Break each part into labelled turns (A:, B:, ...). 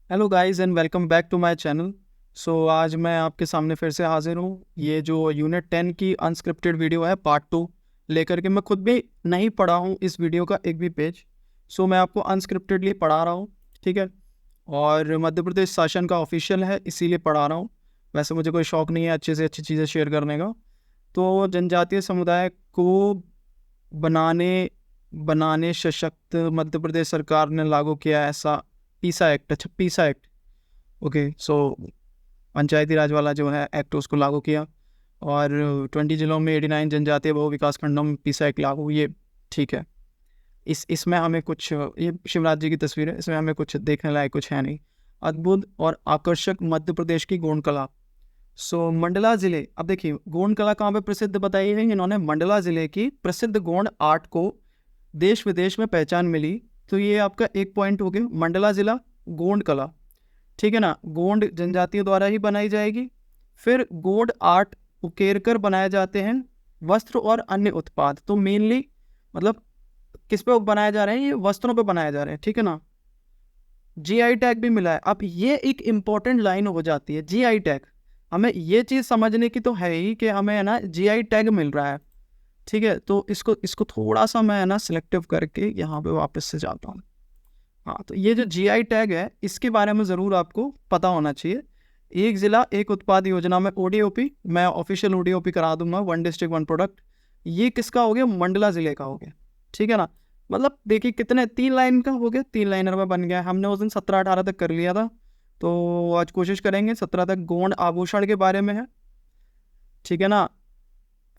A: Hello guys and welcome back to my channel. आज मैं आपके सामने फिर से हाजिर हूँ। ये जो यूनिट 10 की अनस्क्रिप्टेड वीडियो है पार्ट 2 लेकर के। मैं खुद भी नहीं पढ़ा हूँ इस वीडियो का एक भी पेज। मैं आपको अनस्क्रिप्टेडली पढ़ा रहा हूँ, ठीक है। और मध्य प्रदेश शासन का ऑफिशियल है इसीलिए पढ़ा रहा हूँ। वैसे मुझे कोई शौक नहीं है अच्छे से अच्छी चीज़ें शेयर करने का। तो जनजातीय समुदाय को बनाने बनाने सशक्त मध्य प्रदेश सरकार ने लागू किया ऐसा पीसा एक्ट। अच्छा, पीसा एक्ट, ओके। पंचायती राज वाला जो है एक्ट उसको लागू किया। और 20 जिलों में 89 जनजातीय बहु विकास खंडों में पीसा एक्ट लागू, ये ठीक है। इसमें हमें कुछ, ये शिवराज जी की तस्वीर है, इसमें हमें कुछ देखने लायक कुछ है नहीं। अद्भुत और आकर्षक मध्य प्रदेश की गोंड कला। मंडला जिले, अब देखिए गोंड कला कहाँ पे प्रसिद्ध बताई है इन्होंने। मंडला जिले की प्रसिद्ध गोंड आर्ट को देश विदेश में पहचान मिली। तो ये आपका एक पॉइंट हो गया, मंडला जिला गोंड कला, ठीक है ना। गोंड जनजातियों द्वारा ही बनाई जाएगी। फिर गोंड आर्ट उकेर कर बनाए जाते हैं वस्त्र और अन्य उत्पाद। तो मेनली मतलब किस पे बनाए जा रहे हैं, ये वस्त्रों पे बनाए जा रहे हैं, ठीक है ना। जीआई टैग भी मिला है। अब ये एक इंपॉर्टेंट लाइन हो जाती है, जीआई टैग। हमें ये चीज़ समझने की तो है ही कि हमें है ना जीआई टैग मिल रहा है, ठीक है। तो इसको इसको थोड़ा सा मैं है ना सिलेक्टिव करके यहाँ पे वापस से जाता हूँ। हाँ, तो ये जो जीआई टैग है इसके बारे में ज़रूर आपको पता होना चाहिए। एक ज़िला एक उत्पाद योजना में ओडीओपी, मैं ऑफिशियल ओडीओपी करा दूंगा, वन डिस्ट्रिक्ट वन प्रोडक्ट। ये किसका हो गया, मंडला ज़िले का हो गया, ठीक है ना। मतलब देखिए कितने, 3 लाइन का हो गया, 3 लाइनर में बन गया। हमने उस दिन 17-18 तक कर लिया था, तो आज कोशिश करेंगे 17 तक। गोंड आभूषण के बारे में है, ठीक है ना।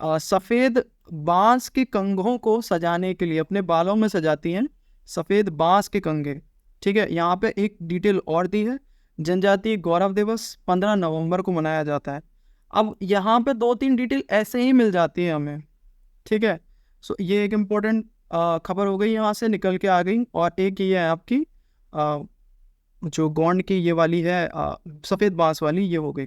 A: सफ़ेद बांस के कंघों को सजाने के लिए अपने बालों में सजाती हैं सफ़ेद बांस के कंघे, ठीक है। यहाँ पे एक डिटेल और दी है, जनजातीय गौरव दिवस 15 नवंबर को मनाया जाता है। अब यहाँ पे 2-3 डिटेल ऐसे ही मिल जाती है हमें, ठीक है। ये एक इम्पोर्टेंट खबर हो गई, यहाँ से निकल के आ गई। और एक ये है आपकी जो गोंड की ये वाली है सफ़ेद बांस वाली, ये हो गई,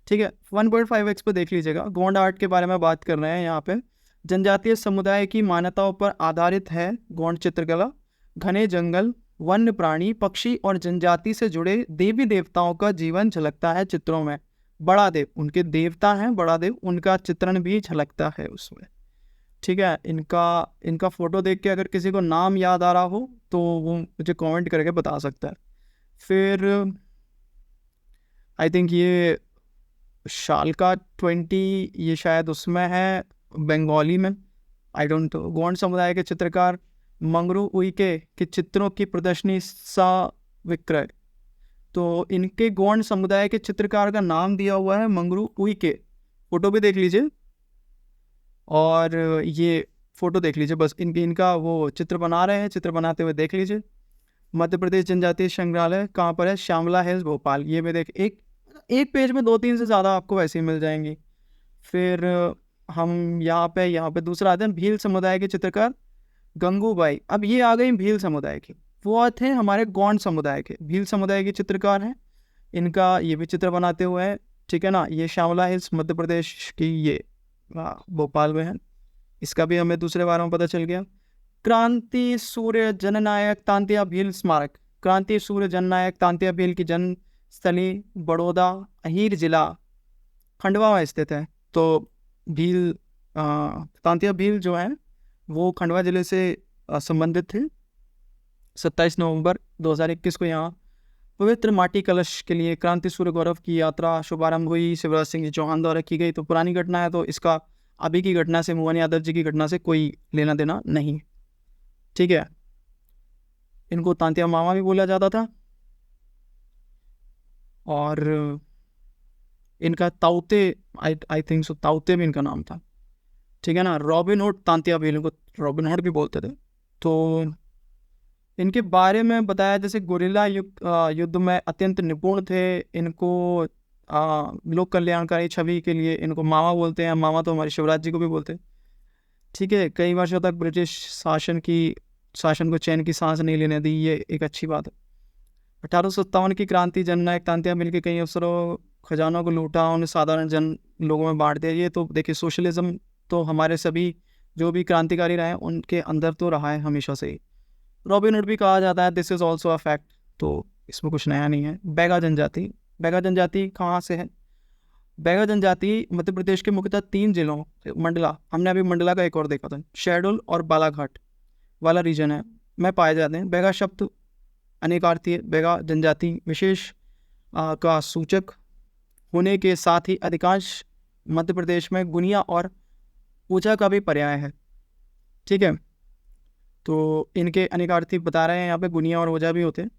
A: ठीक है। 1.5x पे देख लीजिएगा, गोंड आर्ट के बारे में बात कर रहे हैं यहाँ पे। जनजातीय समुदाय की मान्यताओं पर आधारित है गोंड चित्रकला। घने जंगल, वन्य प्राणी, पक्षी और जनजाति से जुड़े देवी देवताओं का जीवन झलकता है चित्रों में। बड़ा देव, उनके देवता हैं बड़ा देव, उनका चित्रण भी झलकता है उसमें, ठीक है। इनका इनका फोटो देख के अगर किसी को नाम याद आ रहा हो तो वो मुझे कमेंट करके बता सकता है। फिर आई थिंक ये शालका 20, ये शायद उसमें है, बंगाली में। I don't know. गोंड समुदाय के चित्रकार मंगरू उइके के चित्रों की प्रदर्शनी सा विक्रय। तो इनके गोंड समुदाय के चित्रकार का नाम दिया हुआ है मंगरू उइके। फोटो भी देख लीजिए, और ये फोटो देख लीजिए बस। इनका वो चित्र बना रहे हैं, चित्र बनाते हुए देख लीजिए। मध्य प्रदेश जनजातीय संग्रहालय कहाँ पर है, श्यामला हिल्स भोपाल। ये भी देख, एक एक पेज में 2-3 से ज़्यादा आपको वैसे ही मिल जाएंगी। फिर हम यहाँ पे दूसरा आते हैं, भील समुदाय के चित्रकार गंगूबाई। अब ये आ गई भील समुदाय की, वो थे हमारे गोंड समुदाय के, भील समुदाय के चित्रकार हैं। इनका ये भी चित्र बनाते हुए हैं, ठीक है ना। ये श्यामला हिल्स मध्य प्रदेश की, ये भोपाल में है। इसका भी हमें दूसरे बारे में पता चल गया। क्रांति सूर्य जननायक तांतिया भील स्मारक। क्रांति सूर्य जननायक तांतिया भील की जन्म स्थली बड़ौदा, अहीर जिला खंडवा में स्थित है। तो भील तांतिया भील जो है वो खंडवा जिले से संबंधित थे। 27 नवंबर 2021 को यहाँ पवित्र माटी कलश के लिए क्रांति सूर्य गौरव की यात्रा शुभारंभ हुई, शिवराज सिंह जी चौहान द्वारा की गई। तो पुरानी घटना है, तो इसका अभी की घटना से, मोहन यादव जी की घटना से कोई लेना देना नहीं, ठीक है। इनको तांतिया मामा भी बोला जाता था। और इनका ताउते, आई थिंक सो ताउते भी इनका नाम था, ठीक है ना। रॉबिन हुड तांतिया भील, इनको रॉबिन हुड भी बोलते थे। तो इनके बारे में बताया, जैसे गुरिल्ला युद्ध में अत्यंत निपुण थे। इनको लोक कल्याणकारी छवि के लिए इनको मामा बोलते हैं। मामा तो हमारे शिवराज जी को भी बोलते हैं, ठीक है। कई वर्षों तक ब्रिटिश शासन को चैन की सांस नहीं लेने दी, ये एक अच्छी बात है। 1857 की क्रांति, जननायक तांतिया मिल के कई अफसरों खजानों को लूटा, उन्हें साधारण जन लोगों में बांट दिया। ये तो देखिए सोशलिज्म तो हमारे सभी जो भी क्रांतिकारी रहे हैं उनके अंदर तो रहा है हमेशा से ही। रॉबिन हुड भी कहा जाता है, this is also a fact. तो इसमें कुछ नया नहीं है। बैगा जनजाति, बैगा जनजाति कहाँ से है? बैगा जनजाति मध्य प्रदेश के मुख्यतः 3 जिलों मंडला, हमने अभी मंडला का एक और देखा था, शहडोल और बालाघाट वाला रीजन है में पाए जाते हैं। बैगा शब्द अनेकार्थी है। बैगा जनजाति विशेष का सूचक होने के साथ ही अधिकांश मध्य प्रदेश में गुनिया और ऊंचा का भी पर्याय है। ठीक है, तो इनके अनेकार्थी बता रहे हैं यहाँ पे, गुनिया और ओझा भी होते हैं,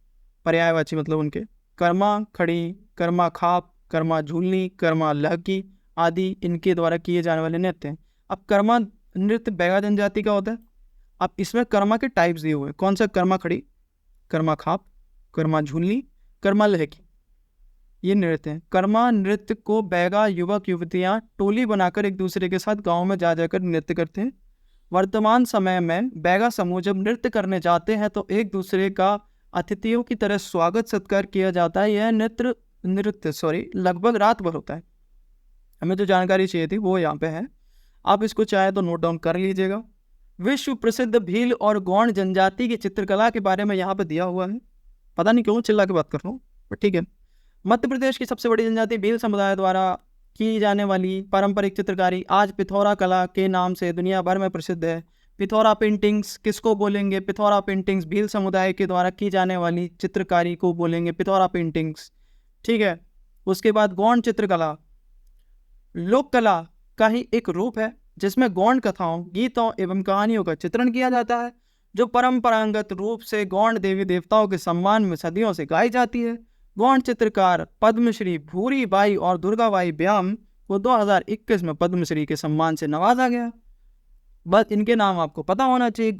A: पर्यायवाची मतलब उनके। कर्मा खड़ी, कर्मा खाप, कर्मा झूलनी, कर्मा लहकी आदि इनके द्वारा किए जाने वाले नृत्य हैं। अब कर्मा नृत्य बैगा जनजाति का होता है। अब इसमें कर्मा के टाइप्स दिए हुए हैं। कौन सा? कर्मा खड़ी, कर्मा खाप, कर्मा झूलनी, कर्मा लहकी, ये नृत्य हैं। कर्मा नृत्य को बैगा युवक युवतियां टोली बनाकर एक दूसरे के साथ गाँव में जा जाकर नृत्य करते हैं। वर्तमान समय में बैगा समूह जब नृत्य करने जाते हैं तो एक दूसरे का अतिथियों की तरह स्वागत सत्कार किया जाता है। यह नृत्य लगभग रात भर होता है। हमें जो जानकारी चाहिए थी वो यहाँ पे है, आप इसको चाहे तो नोट डाउन कर लीजिएगा। विश्व प्रसिद्ध भील और गौंड जनजाति की चित्रकला के बारे में यहाँ पे दिया हुआ है। पता नहीं क्यों चिल्ला के बात कर रहा हूँ, पर ठीक है। मध्य प्रदेश की सबसे बड़ी जनजाति भील समुदाय द्वारा की जाने वाली पारंपरिक चित्रकारी आज पिथौरा कला के नाम से दुनिया भर में प्रसिद्ध है। पिथौरा पेंटिंग्स किसको बोलेंगे? पिथौरा पेंटिंग्स भील समुदाय के द्वारा की जाने वाली चित्रकारी को बोलेंगे पिथौरा पेंटिंग्स। ठीक है, उसके बाद गौंड चित्रकला लोक कला का ही एक रूप है जिसमें गौंड कथाओं, गीतों एवं कहानियों का चित्रण किया जाता है, जो परंपरागत रूप से गौंड देवी देवताओं के सम्मान में सदियों से गाई जाती है। गौंड चित्रकार पद्मश्री भूरी बाई और दुर्गाबाई ब्याम को 2021 में पद्मश्री के सम्मान से नवाजा गया। बस इनके नाम आपको पता होना चाहिए।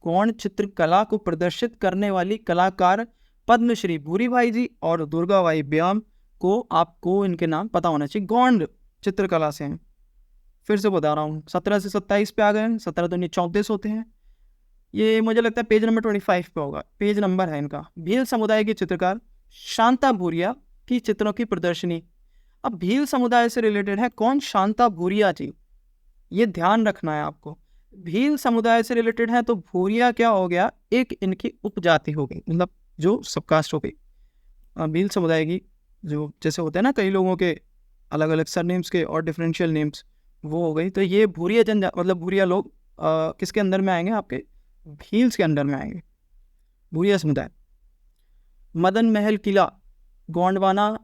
A: गौंड चित्रकला को प्रदर्शित करने वाली कलाकार पद्मश्री भूरी बाई जी और दुर्गाबाई ब्याम को आपको इनके नाम पता होना चाहिए। गौंड चित्रकला से हैं, फिर से बता रहा हूँ, 17 से 27 पे आ गए हैं। 17 दूनी 34 होते हैं। ये मुझे लगता है पेज नंबर 25 पे होगा, पेज नंबर है इनका। भील समुदाय के चित्रकार शांता भूरिया की चित्रों की प्रदर्शनी। अब भील समुदाय से रिलेटेड है कौन? शांता भूरिया जी, ये ध्यान रखना है आपको। भील समुदाय से रिलेटेड है तो भूरिया क्या हो गया? एक इनकी उपजाति हो गई, मतलब जो सबकास्ट हो गई भील समुदाय की। जो जैसे होता है ना कई लोगों के अलग अलग सरनेम्स के और डिफरेंशियल नेम्स, वो हो गई। तो ये भूरिया मतलब भूरिया लोग किसके अंदर में आएंगे? आपके भील्स के अंडर में आएंगे, भूरिया समुदाय। मदन महल किला गोंडवाना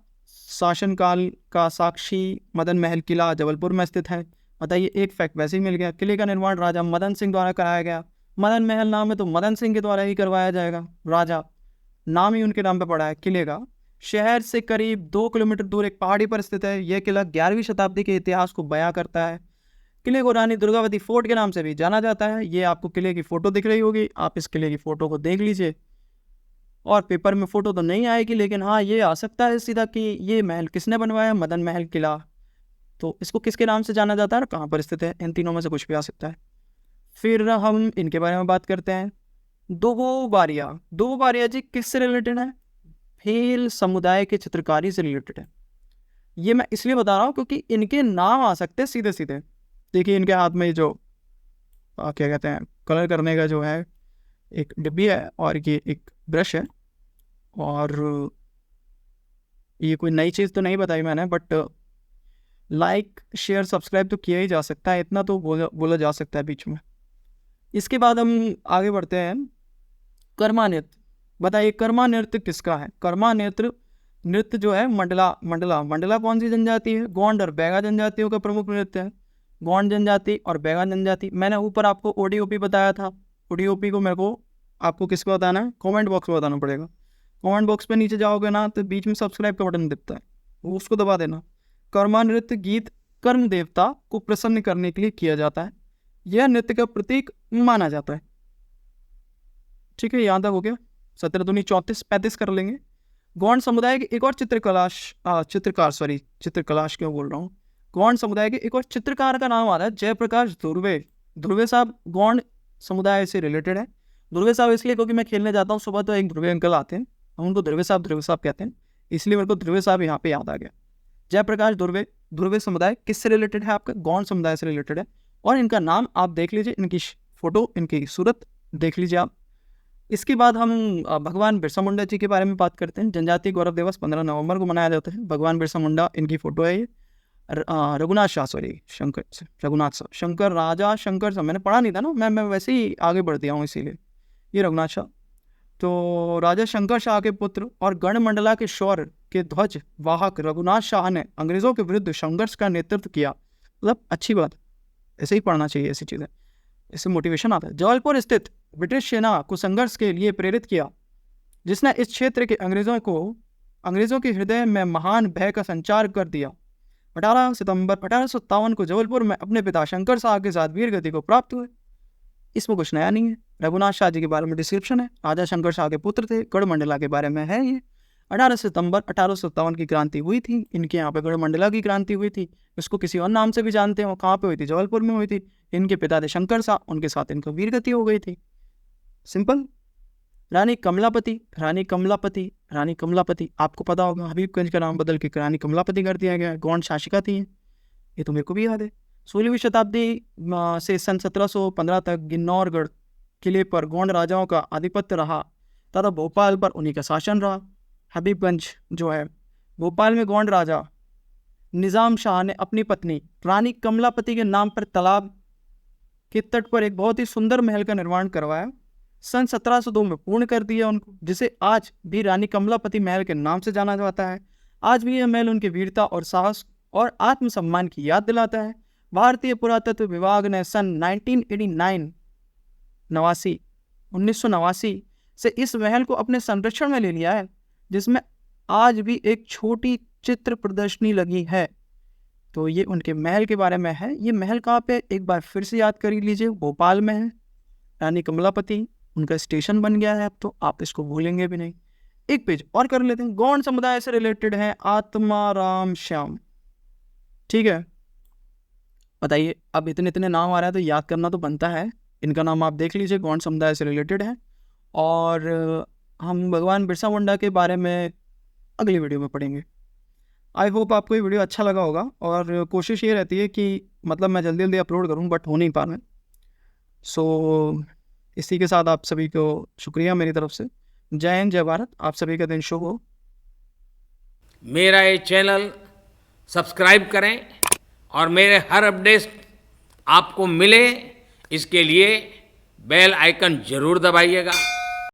A: शासनकाल का साक्षी मदन महल किला जबलपुर में स्थित है। बताइए, एक फैक्ट वैसे ही मिल गया। किले का निर्माण राजा मदन सिंह द्वारा कराया गया। मदन महल नाम है तो मदन सिंह के द्वारा ही करवाया जाएगा। राजा नाम ही उनके नाम पे पड़ा है किले का। शहर से करीब 2 किलोमीटर दूर एक पहाड़ी पर स्थित है। यह किला 11वीं शताब्दी के इतिहास को बयां करता है। किले को रानी दुर्गावती फोर्ट के नाम से भी जाना जाता है। ये आपको किले की फ़ोटो दिख रही होगी, आप इस किले की फ़ोटो को देख लीजिए। और पेपर में फ़ोटो तो नहीं आएगी, लेकिन हाँ ये आ सकता है सीधा कि ये महल किसने बनवाया? मदन महल किला। तो इसको किसके नाम से जाना जाता है, कहाँ पर स्थित है? इन तीनों में से कुछ भी आ सकता है। फिर हम इनके बारे में बात करते हैं। दोबो बारिया जी किससे रिलेटेड है? भील समुदाय के चित्रकारी से रिलेटेड है। ये मैं इसलिए बता रहा हूँ क्योंकि इनके नाम आ सकते हैं सीधे सीधे। देखिए इनके हाथ में जो क्या कहते हैं कलर करने का जो है एक डिब्बी है और ये एक ब्रश है। और ये कोई नई चीज़ तो नहीं बताई मैंने, बट लाइक शेयर सब्सक्राइब तो किया ही जा सकता है, इतना तो बोला जा सकता है बीच में। इसके बाद हम आगे बढ़ते हैं। कर्मा नृत्य, बताइए कर्मा नृत्य किसका है? कर्मा नृत्य जो है मंडला कौन सी जनजाति है? गौंड और बैगा जनजातियों का प्रमुख नृत्य है। गौंड जनजाति और बैगा जनजाति। मैंने ऊपर आपको ओडीओपी बताया था। ओडीओपी को मेरे को आपको किस पे बताना है? कमेंट बॉक्स में बताना पड़ेगा। कमेंट बॉक्स पे नीचे जाओगे ना तो बीच में सब्सक्राइब का बटन दिखता है, वो उसको दबा देना। कर्मा नृत्य गीत कर्म देवता को प्रसन्न करने के लिए किया जाता है। यह नृत्य का प्रतीक माना जाता है। ठीक है, यहाँ तक हो गया। 17 दूनी 34, 35 कर लेंगे। गौंड समुदाय के एक और चित्रकलाश क्यों बोल रहा हूँ। गौंड समुदाय के एक और चित्रकार का नाम आ रहा है जयप्रकाश धुर्वे। धुर्वे साहब गौंड समुदाय से रिलेटेड है। धुर्वे साहब इसलिए क्योंकि मैं खेलने जाता हूँ सुबह तो एक धुर्वे अंकल आते हैं, हम उनको धुर्वे साहब कहते हैं, इसलिए मेरे को धुर्वे साहब यहाँ पे याद आ गया। जयप्रकाश धुर्वे समुदाय किससे रिलेटेड है? आपका गौंड समुदाय से रिलेटेड है। और इनका नाम आप देख लीजिए, इनकी फोटो, इनकी सूरत देख लीजिए आप। इसके बाद हम भगवान बिरसा मुंडा जी के बारे में बात करते हैं। जनजातीय गौरव दिवस 15 नवंबर को मनाया जाता है। भगवान बिरसा मुंडा, इनकी फोटो है ये। रघुनाथ शाह, सॉरी शंकर, रघुनाथ शाह, शंकर, राजा शंकर शाह, मैंने पढ़ा नहीं था ना, मैं वैसे ही आगे बढ़ दिया हूँ इसीलिए। ये रघुनाथ शाह तो राजा शंकर शाह के पुत्र और गणमंडला के शौर्य के ध्वज वाहक रघुनाथ शाह ने अंग्रेजों के विरुद्ध संघर्ष का नेतृत्व किया। मतलब अच्छी बात, ऐसे ही पढ़ना चाहिए ऐसी चीज़ें, इससे मोटिवेशन आता है। जबलपुर स्थित ब्रिटिश सेना को संघर्ष के लिए प्रेरित किया, जिसने इस क्षेत्र के अंग्रेजों के हृदय में महान भय का संचार कर दिया। 18 सितंबर 1857 को जबलपुर में अपने पिता शंकर शाह के साथ वीर गति को प्राप्त हुए। इसमें कुछ नया नहीं है। रघुनाथ शाह जी के बारे में डिस्क्रिप्शन है। राजा शंकर शाह के पुत्र थे। गढ़मंडला के बारे में है ये। 18 सितंबर 1857 की क्रांति हुई थी। इनके यहाँ पे गढ़मंडला की क्रांति हुई थी। इसको किसी और नाम से भी जानते हो। कहाँ पे हुई थी? जबलपुर में हुई थी। इनके पिता थे शंकर शाह, उनके साथ इनको वीर गति हो गई थी। सिंपल। रानी कमलापति आपको पता होगा, हबीबगंज का नाम बदल के रानी कमलापति कर दिया गया। गौंड शासिका थी, ये तो मेरे को भी याद है। 16वीं शताब्दी से सन 1715 तक गिन्नौरगढ़ किले पर गोंड राजाओं का आधिपत्य रहा तथा भोपाल पर उन्हीं का शासन रहा। हबीबगंज जो है, भोपाल में गोंड राजा निज़ाम शाह ने अपनी पत्नी रानी कमलापति के नाम पर तालाब के तट पर एक बहुत ही सुंदर महल का निर्माण करवाया। सन 1702 में पूर्ण कर दिया उनको, जिसे आज भी रानी कमलापति महल के नाम से जाना जाता है। आज भी यह महल उनकी वीरता और साहस और आत्मसम्मान की याद दिलाता है। भारतीय पुरातत्व विभाग ने सन 1989 से इस महल को अपने संरक्षण में ले लिया है, जिसमें आज भी एक छोटी चित्र प्रदर्शनी लगी है। तो ये उनके महल के बारे में है। ये महल कहाँ पे, एक बार फिर से याद कर लीजिए, भोपाल में है। रानी कमलापति उनका स्टेशन बन गया है अब, तो आप इसको भूलेंगे भी नहीं। एक पेज और कर लेते हैं। गौंड समुदाय से रिलेटेड है आत्माराम श्याम, ठीक है। बताइए, अब इतने नाम आ रहा है तो याद करना तो बनता है। इनका नाम आप देख लीजिए, गौंड समुदाय से रिलेटेड है। और हम भगवान बिरसा मुंडा के बारे में अगली वीडियो में पढ़ेंगे। आई होप आपको ये वीडियो अच्छा लगा होगा। और कोशिश ये रहती है कि मतलब मैं जल्दी जल्दी अपलोड करूँ, बट हो नहीं पा रहा है। सो इसी के साथ आप सभी को शुक्रिया मेरी तरफ से। जय हिंद, जय भारत। आप सभी का दिन शुभ हो।
B: मेरा ये चैनल सब्सक्राइब करें और मेरे हर अपडेट आपको मिले, इसके लिए बेल आइकन जरूर दबाइएगा।